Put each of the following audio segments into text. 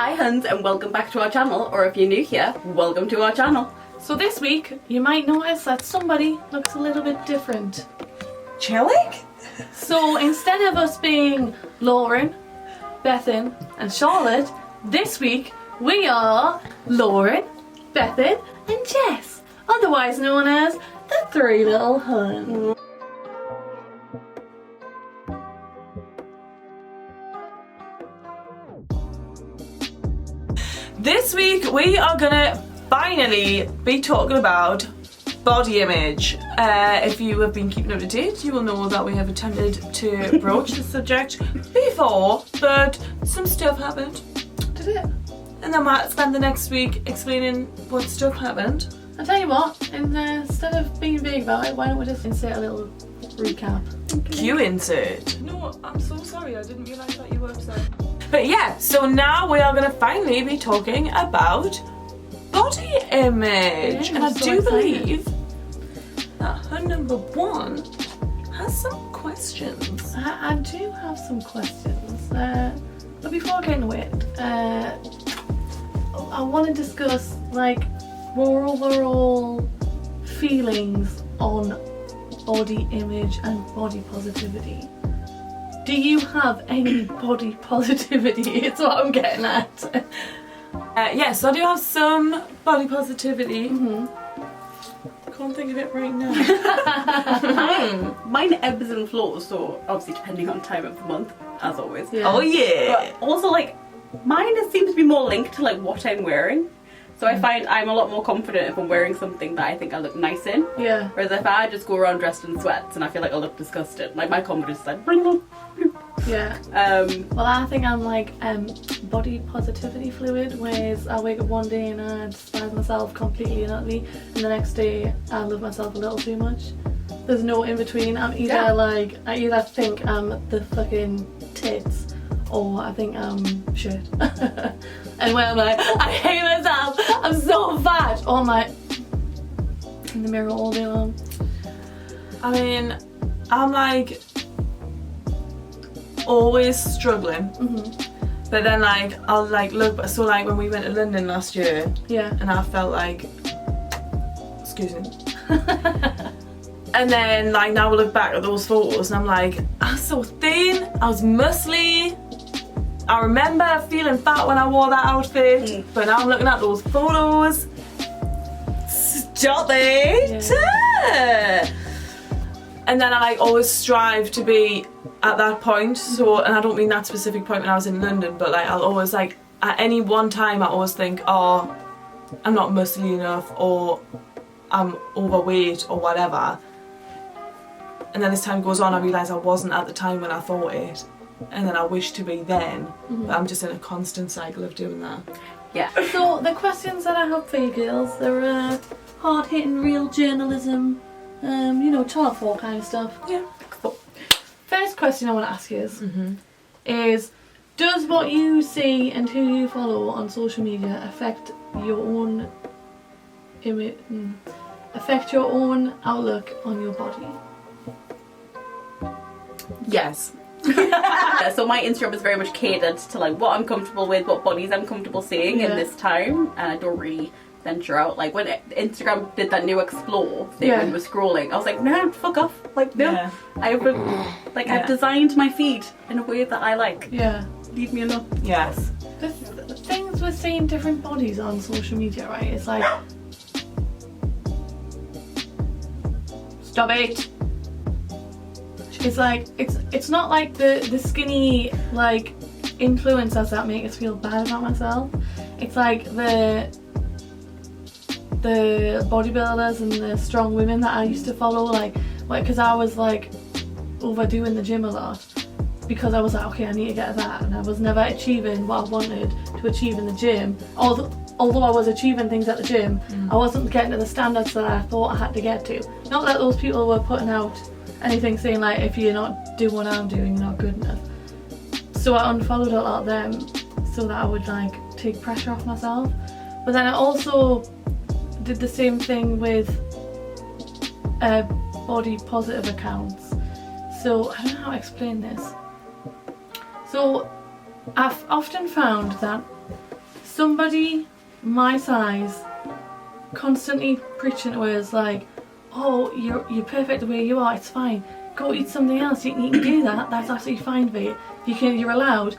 Hi Huns, and welcome back to our channel, or if you're new here, welcome to our channel. So this week, you might notice that somebody looks a little bit different. Chillick? So instead of us being Lauren, Bethan and Charlotte, this week we are Lauren, Bethan and Jess, otherwise known as the Three Little Huns. This week we are gonna finally be talking about body image. If you have been keeping up to date, you will know that we have attempted to broach the subject before, but some stuff happened. Did it? And then we might spend the next week explaining what stuff happened. I'll tell you what, instead of being vague about it, why don't we just insert a little recap? Cue insert. No, I'm so sorry, I didn't realise that you were upset. But yeah, so now we are going to finally be talking about body image. Yeah, and I I'm so do excited. believe that her number one has some questions. I do have some questions, but before I get into it, I want to discuss like more overall feelings on body image and body positivity. Do you have any body positivity? It's what I'm getting at. Yes, I do have some body positivity. Mm-hmm. Can't think of it right now. Mine ebbs and flows, so obviously depending on time of the month, as always. Yeah. Oh yeah. But also like, mine seems to be more linked to like what I'm wearing. So I find I'm a lot more confident if I'm wearing something that I think I look nice in. Yeah. Whereas if I just go around dressed in sweats and I feel like I look disgusted, like my confidence is like Yeah. Well, I think I'm like body positivity fluid, whereas I wake up one day and I despise myself completely and utterly, and the next day I love myself a little too much. There's no in between. I'm either I either think I'm the fucking tits, or I think I'm shit. And when I'm like, I hate myself, I'm so fat, or I'm like in the mirror all day long. I mean, I'm like always struggling. Mm-hmm. But then like I'll like look, so like when we went to London last year Yeah. and I felt like, excuse me, and then like now I look back at those photos and I'm like, I was so thin, I was muscly, I remember feeling fat when I wore that outfit, but now I'm looking at those photos, stop it. Yeah. And then I like always strive to be at that point, so, and I don't mean that specific point when I was in London, but like I'll always like, at any one time I always think, oh, I'm not muscly enough, or I'm overweight, or whatever. And then as time goes on I realise I wasn't at the time when I thought it, and then I wish to be then, but I'm just in a constant cycle of doing that. yeah. So the questions that I have for you girls, they're hard-hitting real journalism, you know, Channel 4 kind of stuff. Yeah. First question I want to ask you is does what you see and who you follow on social media affect your own affect your own outlook on your body? Yes. So my Instagram is very much catered to like what I'm comfortable with, what bodies I'm comfortable seeing in this time, and I don't really venture out. Like when Instagram did that new explore thing when we were scrolling, I was like, no, fuck off. Like no, Yeah. I've designed my feed in a way that I like. Yeah. Leave me alone. Yes. The things with seeing different bodies on social media, right? It's like, stop it. It's like it's not like the skinny like influencers that make us feel bad about myself. It's like the bodybuilders and the strong women that I used to follow, like because I was like overdoing the gym a lot, because I was like, okay, I need to get that, and I was never achieving what I wanted to achieve in the gym. Although I was achieving things at the gym, I wasn't getting to the standards that I thought I had to get to. Not that those people were putting out anything saying like, if you're not doing what I'm doing, you're not good enough. So I unfollowed a lot of them so that I would like take pressure off myself. But then I also did the same thing with body positive accounts. So I don't know how to explain this. So I've often found that somebody my size constantly preaching to us like, oh, you're perfect the way you are, it's fine, go eat something else, you can do that, that's absolutely fine for you, you're allowed,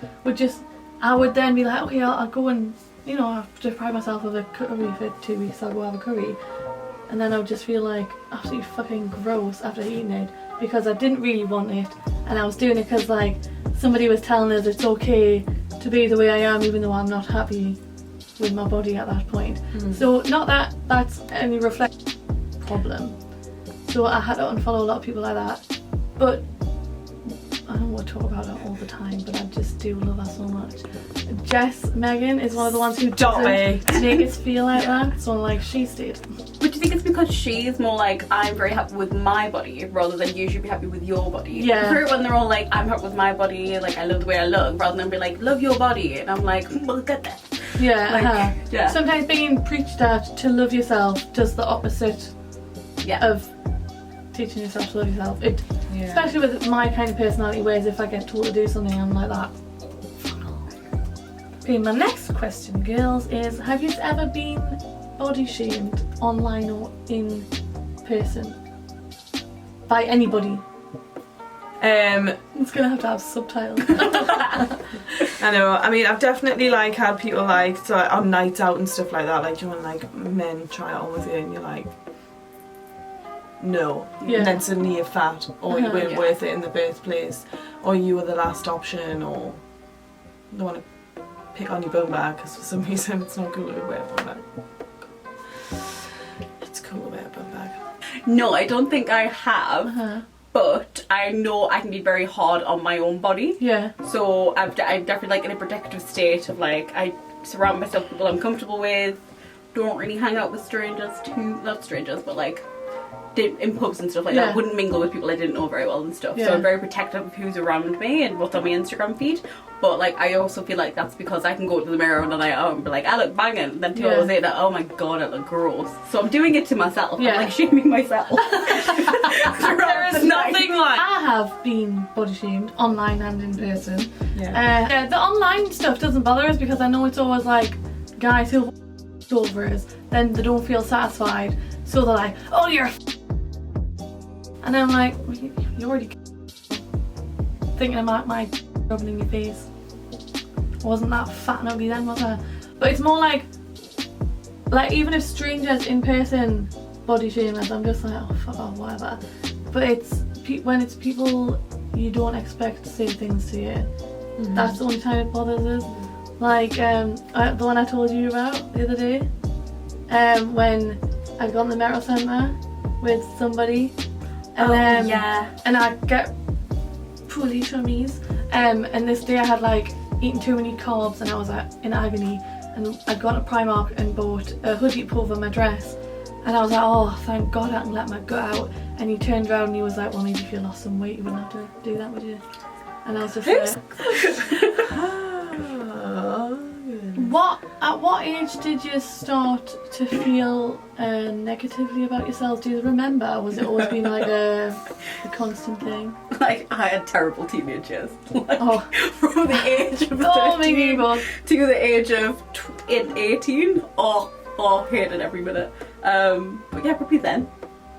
I would then be like, okay, I'll go and, you know, I have to deprive myself of a curry for 2 weeks, I'll go have a curry, and then I would just feel like absolutely fucking gross after eating it, because I didn't really want it, and I was doing it because like somebody was telling us it's okay to be the way I am even though I'm not happy with my body at that point. So not that that's any reflect problem. So I had to unfollow a lot of people like that. But I don't want to talk about it all the time, but I just do love her so much. Megan is one of the ones who doesn't make us feel like that. So like she stayed. But do you think it's because she's more like, I'm very happy with my body rather than you should be happy with your body? Yeah. For when they're all like, I'm happy with my body, like I love the way I look, rather than be like, love your body, and I'm like, well, get that. Yeah, like, yeah. Sometimes being preached at to love yourself does the opposite of teaching yourself to love yourself. Especially with my kind of personality, whereas if I get told to do something, I'm like that. Okay, my next question, girls, is have you ever been body shamed online or in person by anybody? It's gonna have to have subtitles. I know. I mean, I've definitely like had people like so like, on nights out and stuff like that. Like, you want like men try it on with you, and you're like, no. Yeah. And then suddenly you're fat, or you weren't worth it in the first place, or you were the last option, or they want to pick on your bum bag because for some reason it's not cool to wear a bum bag. It's cool to wear a bum bag. No, I don't think I have. But I know I can be very hard on my own body. Yeah. So I'm definitely like in a protective state of like, I surround myself with people I'm comfortable with, don't really hang out with strangers not strangers, but like in pubs and stuff like that. Wouldn't mingle with people I didn't know very well and stuff. So I'm very protective of who's around me and what's on my Instagram feed. But like I also feel like that's because I can go to the mirror and then and be like, I look banging, and then 2 hours later, oh my god, I look gross. So I'm doing it to myself. I'm like shaming myself. There is nothing like I have been body shamed online and in person. Yeah. The online stuff doesn't bother us because I know it's always like guys who over us, then they don't feel satisfied, so they're like, oh, you're and I'm like, well, you already thinking about my rubbing in your face. I wasn't that fat and ugly then, was I? But it's more like even if strangers in person body shame us, I'm just like, oh fuck off, whatever. But it's when it's people you don't expect to say things to you, that's the only time it bothers us. Like the one I told you about the other day, when I got in the Metal Centre with somebody, and and I get fully chummies, and this day I had like eaten too many carbs and I was in agony, and I'd gone to Primark and bought a hoodie over my dress, and I was like, oh thank god I can let my gut out. And he turned around and he was like, well, maybe if you lost some weight you wouldn't have to do that, would you? And I was just like at what age did you start to feel negatively about yourself? Do you remember? Was it always been like a constant thing? Like, I had terrible teenage years. Like, from the age of 13 to the age of 18. Hated every minute. But yeah, probably then.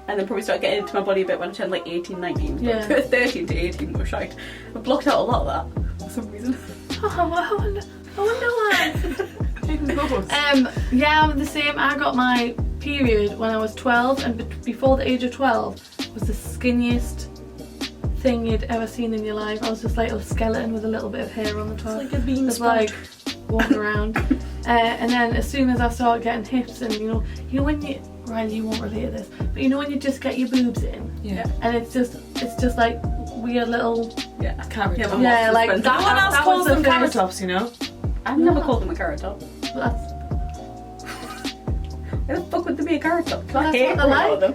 And then probably started getting into my body a bit when I turned like 18, 19. Yeah. 13 to 18 was shite. I blocked out a lot of that for some reason. I wonder why. Yeah, I'm the same. I got my period when I was 12, and before the age of 12 was the skinniest thing you'd ever seen in your life. I was just like a skeleton with a little bit of hair on the top. It's like a bean just like walking around. And then as soon as I started getting hips, and you know when Riley, you won't relate to this, but you know when you just get your boobs in, and it's just like weird little carrot tops. Yeah, like that. No one else that calls was the them carrot first- tops, you know. I've never called them a carrot top. But Why the fuck would there be a carrot top? That's what they like. Them.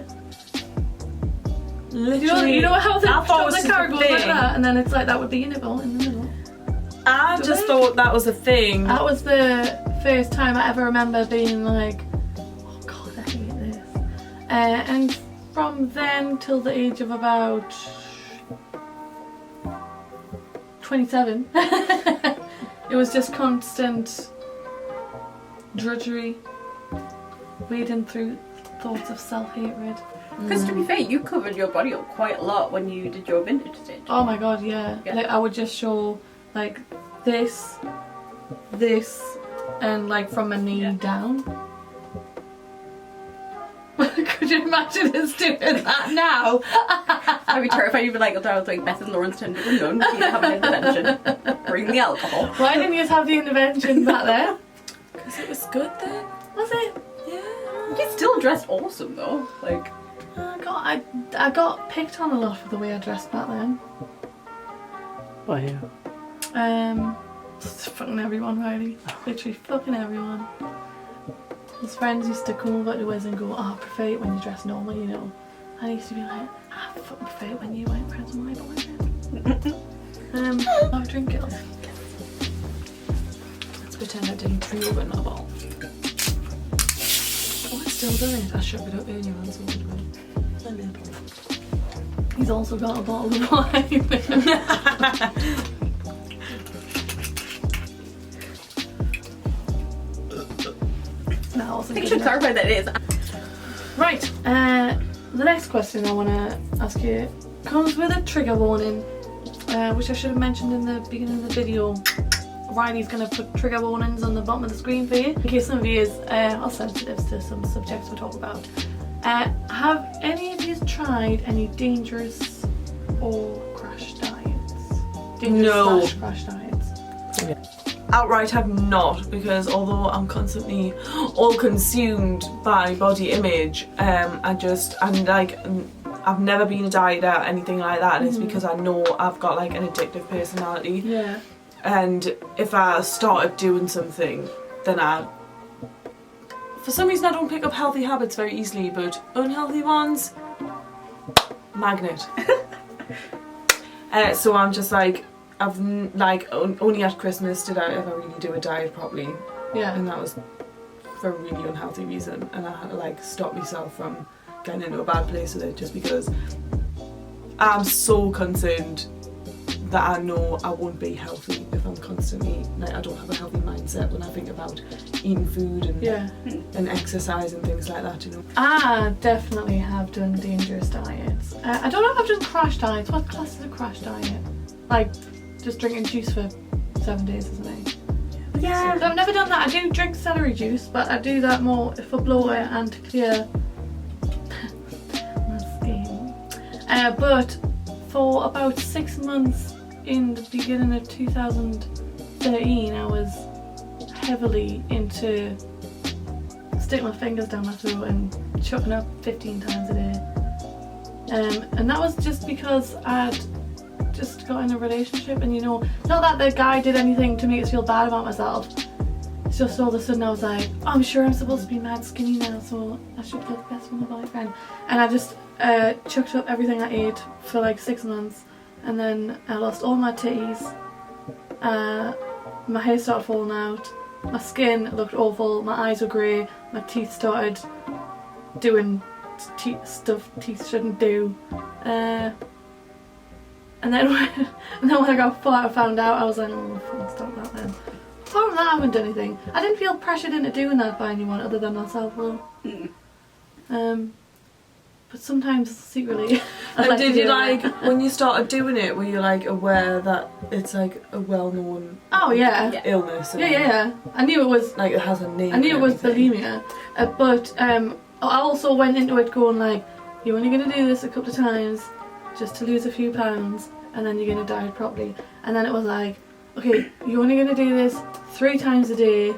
Literally, you know how the was carrot the goes like thing. that, and then it's like that would be your nipple in the middle. I just thought that was a thing. That was the first time I ever remember being like, oh god, I hate this. And from then till the age of about 27, it was just constant drudgery, wading through thoughts of self-hatred. Because to be fair, you covered your body up quite a lot when you did your vintage stage. Oh my god, yeah. Yeah. Like I would just show like this, and like from my knee down. Could you imagine us doing that now? I'd be terrified. You'd be like, I was like, Beth and Lauren's turned to a nun. You have an intervention. Bring the alcohol. Why didn't you have the intervention back then? Because it was good then. Was it? Yeah. You still dressed awesome though. Like, I got picked on a lot for the way I dressed back then. By who? Fucking everyone, really. Literally fucking everyone. His friends used to come over to us and go, oh, I prefer it when you dress normal, you know. I used to be like, I fucking prefer it when you weren't friends with my boyfriend. Have a drink, girls. Let's pretend I didn't pre-open my ball. Oh, it's still done it. I shoved it up in your hands. He's also got a bottle of wine. That wasn't I think you good should enough. clarify that it is. Right, the next question I want to ask you comes with a trigger warning, which I should have mentioned in the beginning of the video. Riley's going to put trigger warnings on the bottom of the screen for you, in case some of you are sensitive to some subjects we'll talk about. Have any of you tried any dangerous or crash diets? No. Crash diets. Outright have not, because although I'm constantly all consumed by body image, I've never been a dieter or anything like that, and it's because I know I've got like an addictive personality. Yeah. And if I started doing something, then for some reason I don't pick up healthy habits very easily, but unhealthy ones, magnet. So I'm just like, only at Christmas did I ever really do a diet properly, Yeah. and that was for a really unhealthy reason, and I had to like stop myself from getting into a bad place with it, just because I'm so concerned that I know I won't be healthy if I'm constantly, like, I don't have a healthy mindset when I think about eating food and exercise and things like that, you know. I definitely have done dangerous diets. I don't know if I've done crash diets. What class is a crash diet? Like, just drinking juice for 7 days, isn't it? Yeah. So I've never done that. I do drink celery juice, but I do that more for bloater and to clear my skin. But for about 6 months in the beginning of 2013, I was heavily into sticking my fingers down my throat and chucking up 15 times a day. And that was just because I'd just got in a relationship, and you know, not that the guy did anything to make us feel bad about myself. It's just all of a sudden I was like, oh, I'm sure I'm supposed to be mad skinny now, so I should look best for my boyfriend. And I just chucked up everything I ate for like 6 months, and then I lost all my titties. My hair started falling out. My skin looked awful. My eyes were grey. My teeth started doing stuff teeth shouldn't do. And then when I found out, I was like, oh, fucking stop that then. Apart from that, I haven't done anything. I didn't feel pressured into doing that by anyone other than myself, though. But sometimes secretly. And did you like, when you started doing it, were you like aware that it's like a well-known illness? Yeah. I knew it was. Like it has a name. I knew it was everything. bulimia, but I also went into it going like, you're only gonna do this a couple of times, just to lose a few pounds, and then you're gonna diet properly. And then it was like, okay, you're only gonna do this 3 times a day,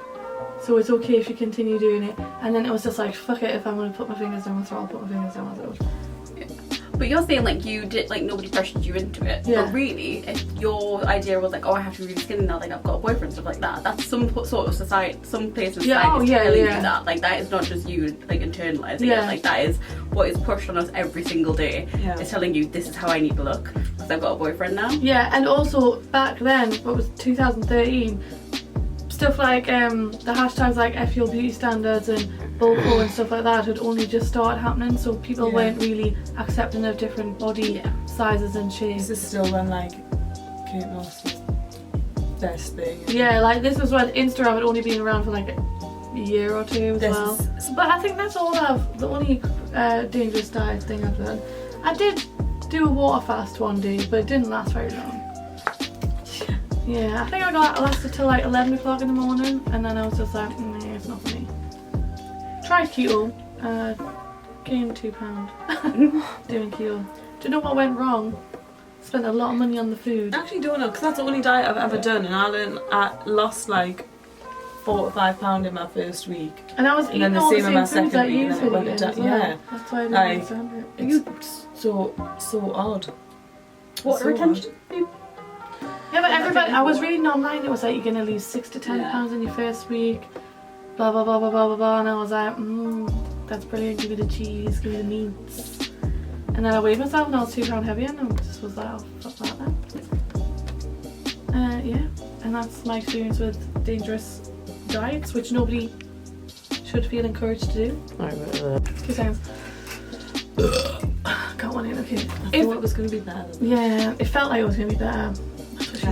so it's okay if you continue doing it. And then it was just like, fuck it, if I'm gonna put my fingers down my throat, I'll put my fingers down my throat. But you're saying like you did, like nobody pressured you into it. Yeah. But really, if your idea was like, oh, I have to be really skinny now, like I've got a boyfriend, stuff like that, that's some sort of society, some place in society is telling you that. Like that is not just you like internalizing it. Like that is what is pushed on us every single day. Yeah. It's telling you this is how I need to look because I've got a boyfriend now. Yeah, and also back then, what was 2013, stuff like the hashtags like F your beauty standards and BOCO and stuff like that had only just started happening, so people weren't really accepting of different body sizes and shapes. This is still when like Kate Moss was best thing. Yeah, like this was when Instagram had only been around for like year or two as well. But I think that's all the only dangerous diet thing I've done. I did do a water fast one day, but it didn't last very long. Yeah, I think I lasted till like 11 o'clock in the morning, and then I was just like, nah, it's not for me. Tried keto, gained 2 pounds doing keto. Do you know what went wrong? Spent a lot of money on the food. I actually don't know, because that's the only diet I've ever done, and I lost like 4 or 5 pounds in my first week. And I was eating all the same foods that you and then it went down. well. Yeah, that's why I didn't like, understand it. it's so odd. Water retention. Yeah, but everybody, I was reading online, it was like you're going to lose 6 to 10 pounds in your first week, blah blah blah blah blah blah blah, and I was like, that's brilliant, give me the cheese, give me the meats. And then I weighed myself and I was 2 pounds heavier, and I just was like, oh, fuck that then. Yeah, and that's my experience with dangerous diets, which nobody should feel encouraged to do. Alright, 2 seconds. Got one in, okay. I thought it was going to be better. Yeah, it felt like it was going to be better. That's what she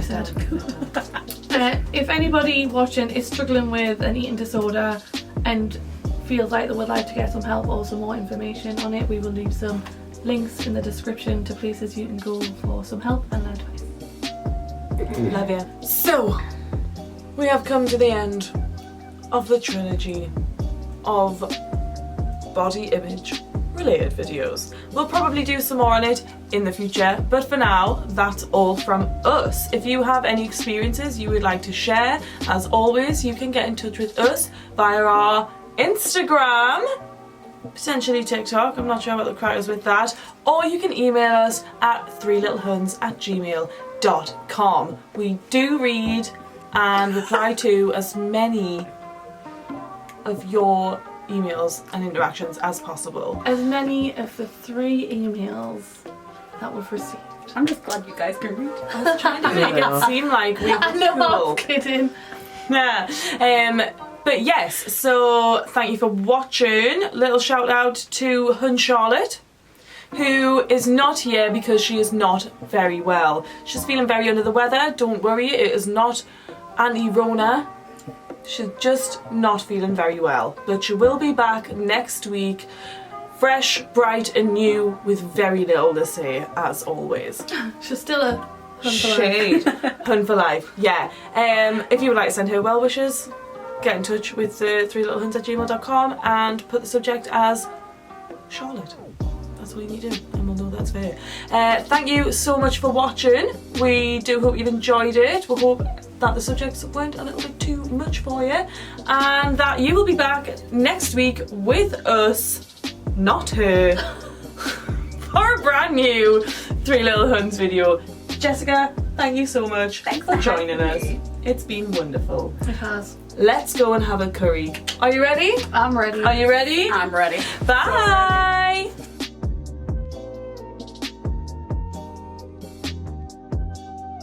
said. If anybody watching is struggling with an eating disorder and feels like they would like to get some help or some more information on it, we will leave some links in the description to places you can go for some help and advice. Love ya. So, we have come to the end of the trilogy of body image related videos. We'll probably do some more on it in the future, but for now, that's all from us. If you have any experiences you would like to share, as always, you can get in touch with us via our Instagram, potentially TikTok, I'm not sure what the crack is with that, or you can email us at 3littlehuns@gmail.com. We do read and reply to as many of your emails and interactions as possible. As many of the 3 emails that we've received. I'm just glad you guys can read. I was trying to make it seem like we were I know, cool. I'm kidding. Yeah. But yes, so thank you for watching. Little shout out to Hun Charlotte, who is not here because she is not very well. She's feeling very under the weather. Don't worry, it is not anti-Rona. She's just not feeling very well. But she will be back next week, fresh, bright and new, with very little to say, as always. She's still a Hun for Shade. life. Hun for life, yeah. If you would like to send her well wishes, get in touch with the 3littlehuns@gmail.com and put the subject as Charlotte. That's all you need to do, and we'll know that's fair. Thank you so much for watching. We do hope you've enjoyed it. We hope that the subjects weren't a little bit too much for you, and that you will be back next week with us, not her, for a brand new 3 Little Huns video. Jessica, thank you so much for joining us. It's been wonderful. It has. Let's go and have a curry. Are you ready? I'm ready. Are you ready? I'm ready. Bye!